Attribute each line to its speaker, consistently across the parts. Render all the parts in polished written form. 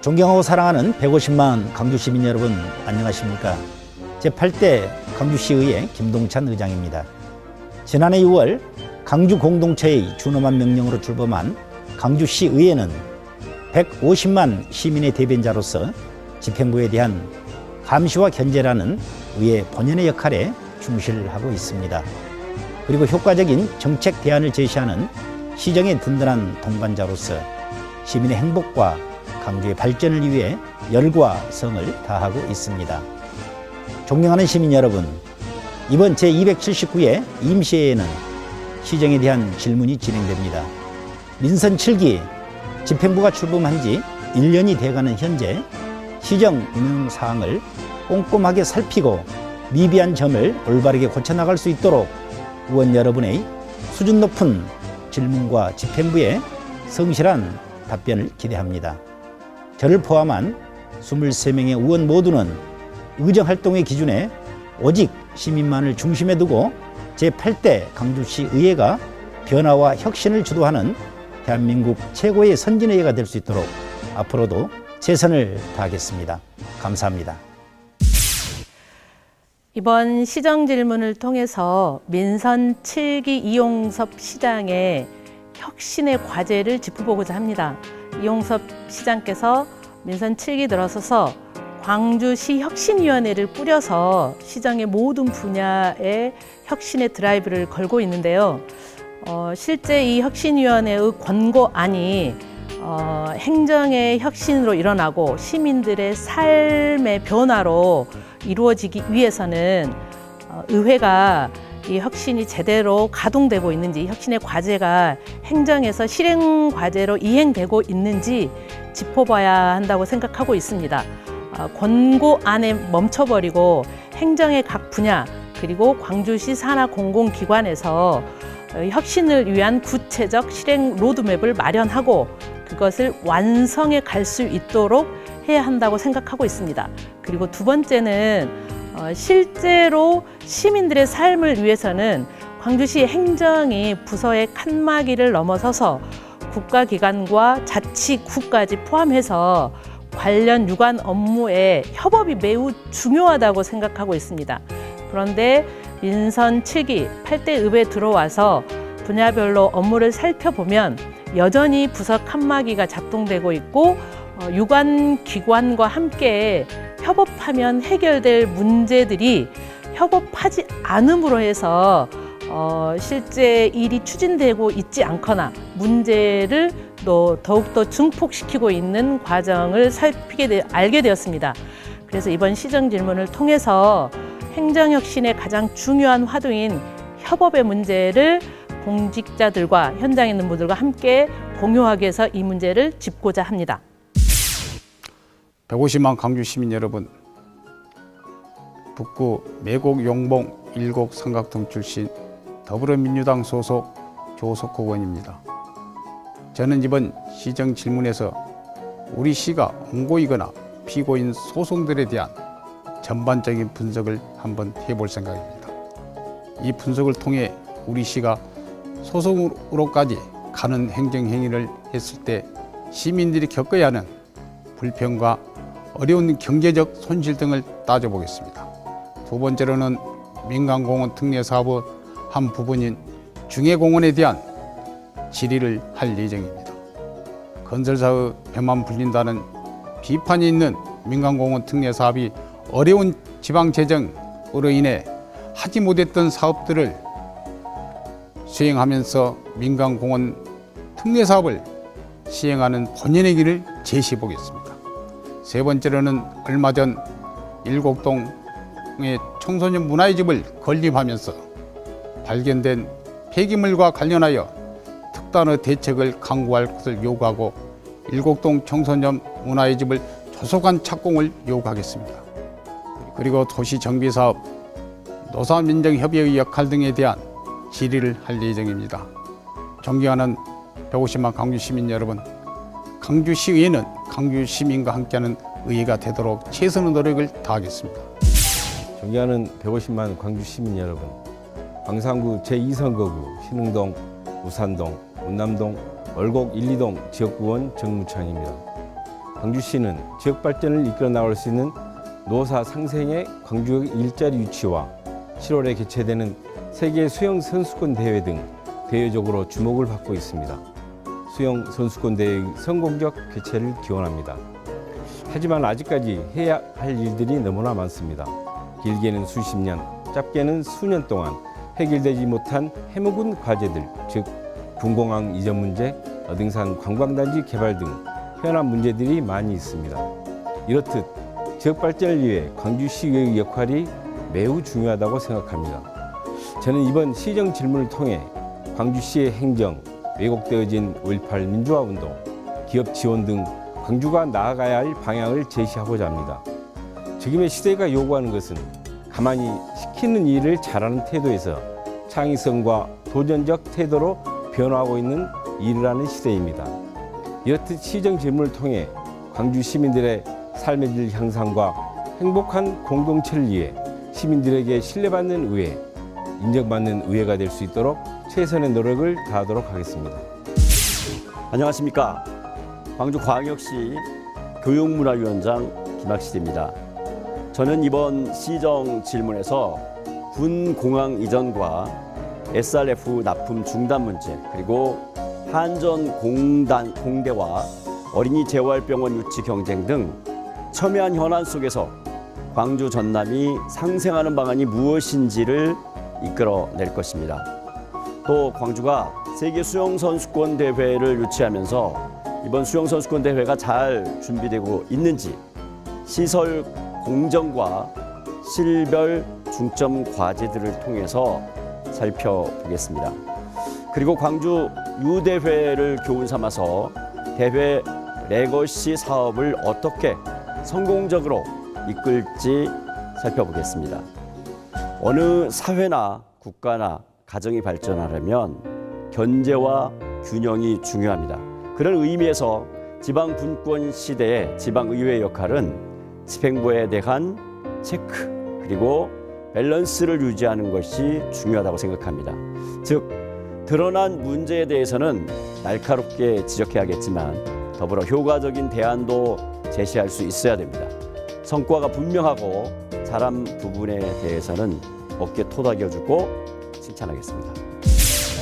Speaker 1: 존경하고 사랑하는 150만 강주 시민 여러분, 안녕하십니까? 제8대 강주시의회 김동찬 의장입니다. 지난해 6월 강주 공동체의 준엄한 명령으로 출범한 강주시의회는 150만 시민의 대변자로서 집행부에 대한 감시와 견제라는 의회 본연의 역할에 충실하고 있습니다. 그리고 효과적인 정책 대안을 제시하는 시정의 든든한 동반자로서 시민의 행복과 강주의 발전을 위해 열과 성을 다하고 있습니다. 존경하는 시민 여러분, 이번 제279회 임시회에는 시정에 대한 질문이 진행됩니다. 민선 7기 집행부가 출범한 지 1년이 돼가는 현재 시정 운영 사항을 꼼꼼하게 살피고 미비한 점을 올바르게 고쳐나갈 수 있도록 의원 여러분의 수준 높은 질문과 집행부의 성실한 답변을 기대합니다. 저를 포함한 23명의 의원 모두는 의정활동의 기준에 오직 시민만을 중심에 두고 제8대 강주시 의회가 변화와 혁신을 주도하는 대한민국 최고의 선진의회가 될 수 있도록 앞으로도 최선을 다하겠습니다. 감사합니다.
Speaker 2: 이번 시정 질문을 통해서 민선 7기 이용섭 시장의 혁신의 과제를 짚어보고자 합니다. 이용섭 시장께서 민선 7기 들어서서 광주시 혁신위원회를 꾸려서 시정의 모든 분야의 혁신의 드라이브를 걸고 있는데요. 실제 이 혁신위원회의 권고안이 행정의 혁신으로 일어나고 시민들의 삶의 변화로 이루어지기 위해서는 의회가 이 혁신이 제대로 가동되고 있는지, 혁신의 과제가 행정에서 실행 과제로 이행되고 있는지 짚어봐야 한다고 생각하고 있습니다. 권고안에 멈춰버리고 행정의 각 분야 그리고 광주시 산하 공공기관에서 혁신을 위한 구체적 실행 로드맵을 마련하고 그것을 완성해 갈 수 있도록 해야 한다고 생각하고 있습니다. 그리고 두 번째는 실제로 시민들의 삶을 위해서는 광주시 행정이 부서의 칸막이를 넘어서서 국가기관과 자치구까지 포함해서 관련 유관 업무에 협업이 매우 중요하다고 생각하고 있습니다. 그런데 민선 7기 8대 의회에 들어와서 분야별로 업무를 살펴보면 여전히 부서 칸막이가 작동되고 있고 유관 기관과 함께 협업하면 해결될 문제들이 협업하지 않음으로 해서 실제 일이 추진되고 있지 않거나 문제를 또 더욱더 증폭시키고 있는 과정을 알게 되었습니다. 그래서 이번 시정 질문을 통해서 행정혁신의 가장 중요한 화두인 협업의 문제를 공직자들과 현장에 있는 분들과 함께 공유하기 위해서 이 문제를 짚고자 합니다.
Speaker 3: 150만 강주 시민 여러분, 북구 매곡 용봉 일곡 삼각동 출신 더불어민주당 소속 조석호 의원입니다. 저는 이번 시정 질문에서 우리 시가 옹고이거나 피고인 소송들에 대한 전반적인 분석을 한번 해볼 생각입니다. 이 분석을 통해 우리 시가 소송으로까지 가는 행정행위를 했을 때 시민들이 겪어야 하는 불평과 어려운 경제적 손실 등을 따져보겠습니다. 두 번째로는 민간공원 특례사업의 한 부분인 중해공원에 대한 질의를 할 예정입니다. 건설사의 배만 불린다는 비판이 있는 민간공원 특례사업이 어려운 지방재정으로 인해 하지 못했던 사업들을 수행하면서 민간공원 특례사업을 시행하는 본연의 길을 제시해 보겠습니다. 세 번째로는 얼마 전 일곡동의 청소년 문화의 집을 건립하면서 발견된 폐기물과 관련하여 특단의 대책을 강구할 것을 요구하고 일곡동 청소년 문화의 집을 조속한 착공을 요구하겠습니다. 그리고 도시정비사업, 노사민정협의회의 역할 등에 대한 질의를 할 예정입니다. 존경하는 150만 강주시민 여러분, 강주시의회는 강주시민과 함께하는 의회가 되도록 최선의 노력을 다하겠습니다.
Speaker 4: 존경하는 150만 광주시민 여러분, 광산구 제2선거구 신흥동, 우산동, 운남동, 월곡 1, 2동 지역구원 정무창입니다. 광주시는 지역 발전을 이끌어 나갈 수 있는 노사 상생의 광주 일자리 유치와 7월에 개최되는 세계 수영 선수권 대회 등 대외적으로 주목을 받고 있습니다. 수영 선수권 대회의 성공적 개최를 기원합니다. 하지만 아직까지 해야 할 일들이 너무나 많습니다. 길게는 수십 년, 짧게는 수년 동안 해결되지 못한 해묵은 과제들, 즉 군공항 이전 문제, 어등산 관광단지 개발 등 현안 문제들이 많이 있습니다. 이렇듯 지역 발전을 위해 광주시의회의 역할이 매우 중요하다고 생각합니다. 저는 이번 시정 질문을 통해 광주시의 행정, 왜곡되어진 5.18 민주화운동, 기업 지원 등 광주가 나아가야 할 방향을 제시하고자 합니다. 지금의 시대가 요구하는 것은 가만히 시키는 일을 잘하는 태도에서 창의성과 도전적 태도로 변화하고 있는 일을 하는 시대입니다. 이렇듯 시정 질문을 통해 광주 시민들의 삶의 질 향상과 행복한 공동체를 위해 시민들에게 신뢰받는 의회, 인정받는 의회가 될 수 있도록 최선의 노력을 다하도록 하겠습니다.
Speaker 5: 안녕하십니까. 광주광역시 교육문화위원장 김학실입니다. 저는 이번 시정 질문에서 군공항 이전과 SRF 납품 중단 문제, 그리고 한전공단 공대와 어린이 재활병원 유치 경쟁 등 첨예한 현안 속에서 광주 전남이 상생하는 방안이 무엇인지를 이끌어낼 것입니다. 또 광주가 세계 수영선수권 대회를 유치하면서 이번 수영선수권 대회가 잘 준비되고 있는지 시설 공정과 실별 중점 과제들을 통해서 살펴보겠습니다. 그리고 광주 유대회를 교훈 삼아서 대회 레거시 사업을 어떻게 성공적으로 이끌지 살펴보겠습니다. 어느 사회나 국가나 가정이 발전하려면 견제와 균형이 중요합니다. 그런 의미에서 지방 분권 시대의 지방의회의 역할은 집행부에 대한 체크 그리고 밸런스를 유지하는 것이 중요하다고 생각합니다. 즉 드러난 문제에 대해서는 날카롭게 지적해야겠지만 더불어 효과적인 대안도 제시할 수 있어야 됩니다. 성과가 분명하고 잘한 부분에 대해서는 어깨 토닥여주고 칭찬하겠습니다.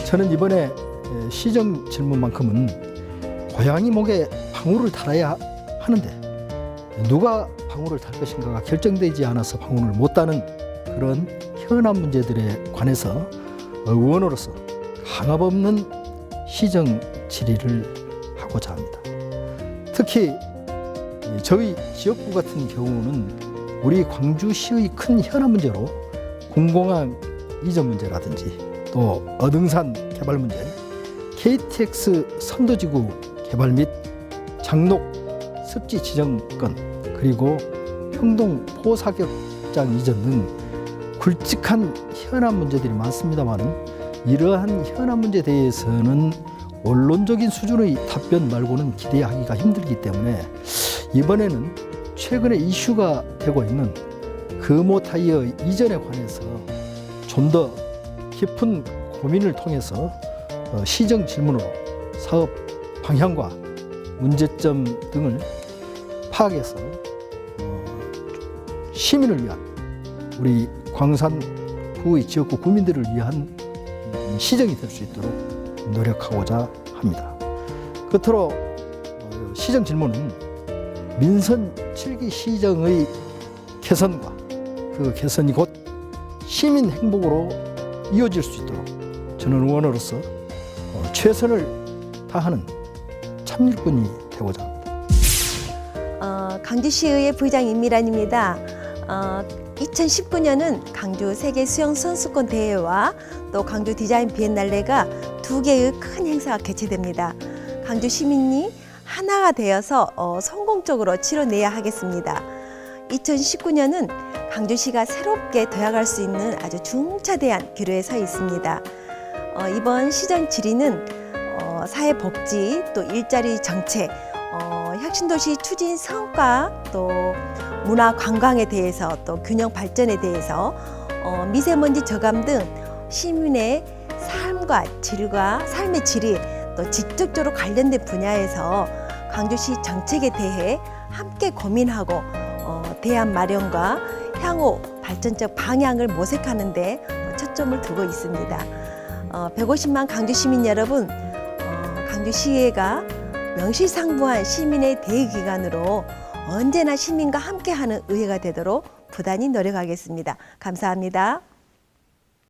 Speaker 6: 저는 이번에 시정 질문만큼은 고양이 목에 방울을 달아야 하는데 누가 방울을 달 것인가가 결정되지 않아서 방울을 못 따는 그런 현안 문제들에 관해서 의원으로서 강압없는 시정 질의를 하고자 합니다. 특히 저희 지역구 같은 경우는 우리 광주시의 큰 현안 문제로 군공항 이전 문제라든지 또 어등산 개발 문제, KTX 선도지구 개발 및 장록 습지 지정권 그리고 평동 포사격장 이전 등 굵직한 현안 문제들이 많습니다만 이러한 현안 문제에 대해서는 원론적인 수준의 답변 말고는 기대하기가 힘들기 때문에 이번에는 최근에 이슈가 되고 있는 금호타이어 이전에 관해서 좀 더 깊은 고민을 통해서 시정 질문으로 사업 방향과 문제점 등을 파악해서 시민을 위한 우리 광산구의 지역구 구민들을 위한 시정이 될 수 있도록 노력하고자 합니다. 끝으로 시정 질문은 민선 7기 시정의 개선과 그 개선이 곧 시민 행복으로 이어질 수 있도록 저는 의원으로서 최선을 다하는 참일꾼이 되고자 합니다.
Speaker 7: 광주시의회 부의장 임미란입니다. 2019년은 광주 세계 수영 선수권 대회와 또 광주 디자인 비엔날레가 두 개의 큰 행사가 개최됩니다. 광주 시민이 하나가 되어서 성공적으로 치러내야 하겠습니다. 2019년은 광주시가 새롭게 도약할 수 있는 아주 중차대한 기로에 서 있습니다. 이번 시정 질의는 사회복지, 또 일자리 정책, 혁신도시 추진 성과, 또 문화 관광에 대해서, 또 균형 발전에 대해서, 미세먼지 저감 등 시민의 삶과 질과 삶의 질이 또 직접적으로 관련된 분야에서 광주시 정책에 대해 함께 고민하고 대안 마련과 향후 발전적 방향을 모색하는 데 초점을 두고 있습니다. 150만 강주 시민 여러분, 강주시의회가 명실상부한 시민의 대의기관으로 언제나 시민과 함께하는 의회가 되도록 부단히 노력하겠습니다. 감사합니다.